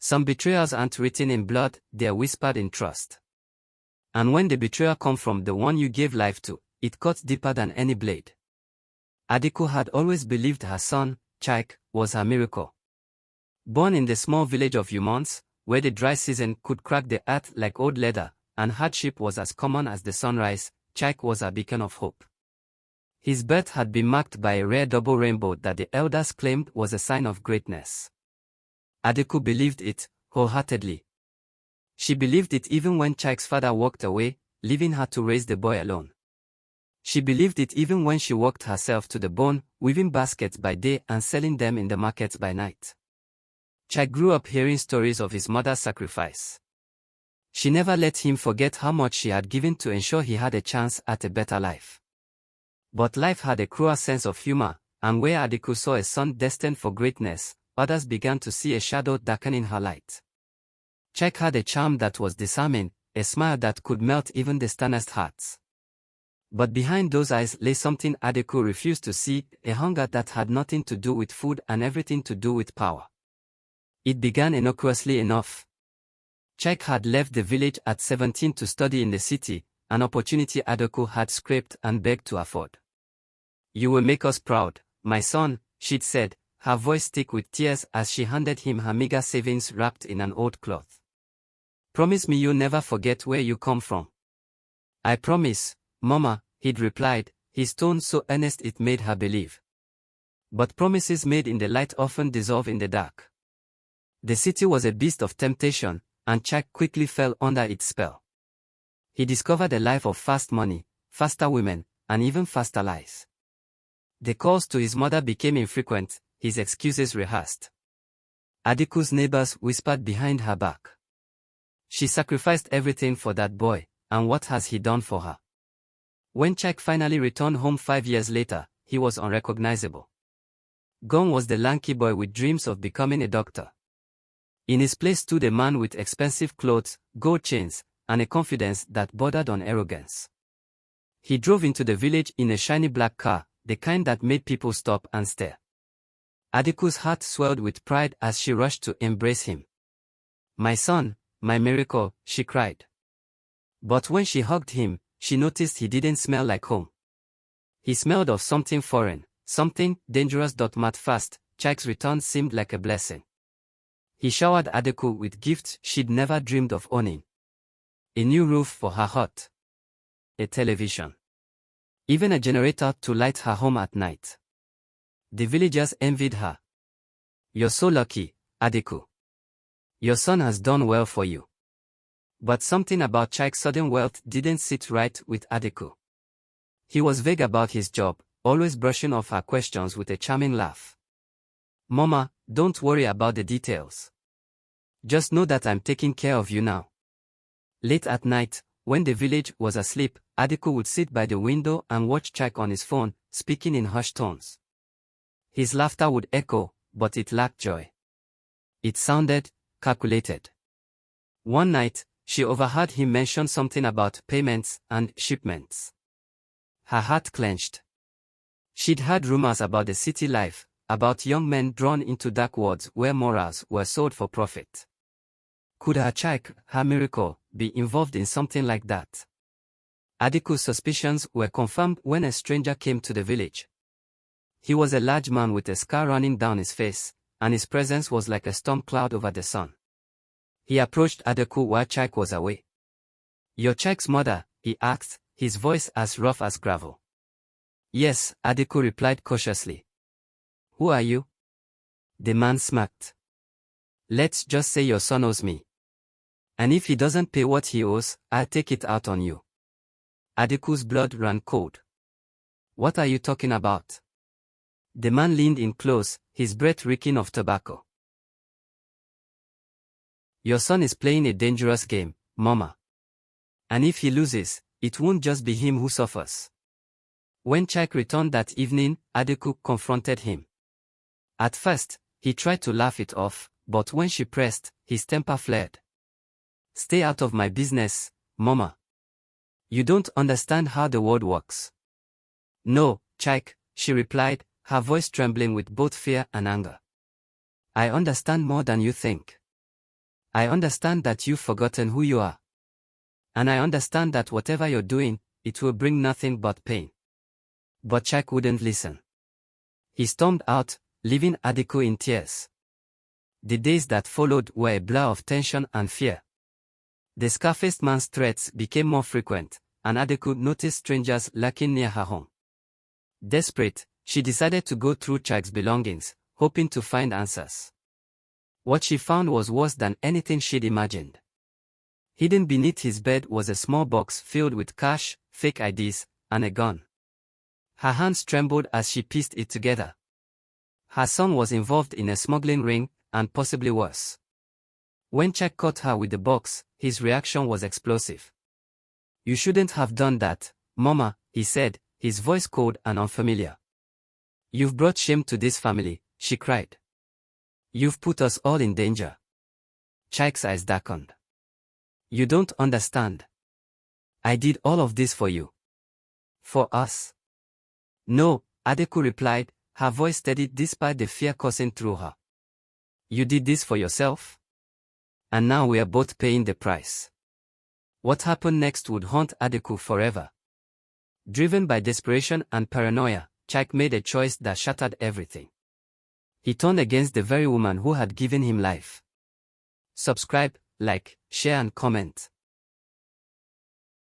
Some betrayals aren't written in blood, they're whispered in trust. And when the betrayal comes from the one you gave life to, it cuts deeper than any blade. Adeku had always believed her son, Chike, was her miracle. Born in the small village of Umons, where the dry season could crack the earth like old leather, and hardship was as common as the sunrise, Chike was a beacon of hope. His birth had been marked by a rare double rainbow that the elders claimed was a sign of greatness. Adeku believed it, wholeheartedly. She believed it even when Chike's father walked away, leaving her to raise the boy alone. She believed it even when she worked herself to the bone, weaving baskets by day and selling them in the markets by night. Chike grew up hearing stories of his mother's sacrifice. She never let him forget how much she had given to ensure he had a chance at a better life. But life had a cruel sense of humor, and where Adeku saw a son destined for greatness, others began to see a shadow darkening her light. Chike had a charm that was disarming, a smile that could melt even the sternest hearts. But behind those eyes lay something Adeku refused to see, a hunger that had nothing to do with food and everything to do with power. It began innocuously enough. Chike had left the village at 17 to study in the city, an opportunity Adeku had scraped and begged to afford. "You will make us proud, my son," she'd said, her voice thick with tears as she handed him her meager savings wrapped in an old cloth. "Promise me you'll never forget where you come from." "I promise, Mama," he'd replied, his tone so earnest it made her believe. But promises made in the light often dissolve in the dark. The city was a beast of temptation, and Chike quickly fell under its spell. He discovered a life of fast money, faster women, and even faster lies. The calls to his mother became infrequent, his excuses rehearsed. Adeku's neighbors whispered behind her back. "She sacrificed everything for that boy, and what has he done for her?" When Chike finally returned home 5 years later, he was unrecognizable. Gone was the lanky boy with dreams of becoming a doctor. In his place stood a man with expensive clothes, gold chains, and a confidence that bordered on arrogance. He drove into the village in a shiny black car, the kind that made people stop and stare. Adeku's heart swelled with pride as she rushed to embrace him. "My son, my miracle," she cried. But when she hugged him, she noticed he didn't smell like home. He smelled of something foreign, something dangerous. Mat fast, Chike's return seemed like a blessing. He showered Adeku with gifts she'd never dreamed of owning. A new roof for her hut. A television. Even a generator to light her home at night. The villagers envied her. "You're so lucky, Adeku. Your son has done well for you." But something about Chike's sudden wealth didn't sit right with Adeku. He was vague about his job, always brushing off her questions with a charming laugh. "Mama, don't worry about the details. Just know that I'm taking care of you now." Late at night, when the village was asleep, Adeku would sit by the window and watch Chike on his phone, speaking in hushed tones. His laughter would echo, but it lacked joy. It sounded calculated. One night, she overheard him mention something about payments and shipments. Her heart clenched. She'd heard rumors about the city life, about young men drawn into dark wards where morals were sold for profit. Could her Chike, her miracle, be involved in something like that? Adeku's suspicions were confirmed when a stranger came to the village. He was a large man with a scar running down his face, and his presence was like a storm cloud over the sun. He approached Adeku while Chike was away. "You're Chike's mother?" he asked, his voice as rough as gravel. "Yes," Adeku replied cautiously. "Who are you?" The man smirked. "Let's just say your son owes me. And if he doesn't pay what he owes, I'll take it out on you." Adeku's blood ran cold. "What are you talking about?" The man leaned in close, his breath reeking of tobacco. "Your son is playing a dangerous game, Mama. And if he loses, it won't just be him who suffers." When Chike returned that evening, Adeku confronted him. At first, he tried to laugh it off, but when she pressed, his temper flared. "Stay out of my business, Mama. You don't understand how the world works." "No, Chike," she replied, her voice trembling with both fear and anger. "I understand more than you think. I understand that you've forgotten who you are. And I understand that whatever you're doing, it will bring nothing but pain. But Chike wouldn't listen. He stormed out, leaving Adeko in tears. The days that followed were a blur of tension and fear. The Scarfaced man's threats became more frequent, and Adeko noticed strangers lurking near her home. Desperate, she decided to go through Chike's belongings, hoping to find answers. What she found was worse than anything she'd imagined. Hidden beneath his bed was a small box filled with cash, fake IDs, and a gun. Her hands trembled as she pieced it together. Her son was involved in a smuggling ring, and possibly worse. When Chike caught her with the box, his reaction was explosive. "You shouldn't have done that, Mama," he said, his voice cold and unfamiliar. "You've brought shame to this family," she cried. "You've put us all in danger." Chike's eyes darkened. "You don't understand. I did all of this for you. For us." "No," Adeko replied, her voice steady despite the fear coursing through her. "You did this for yourself? And now we are both paying the price." What happened next would haunt Adeko forever. Driven by desperation and paranoia, Chike made a choice that shattered everything. He turned against the very woman who had given him life. Subscribe, like, share and comment.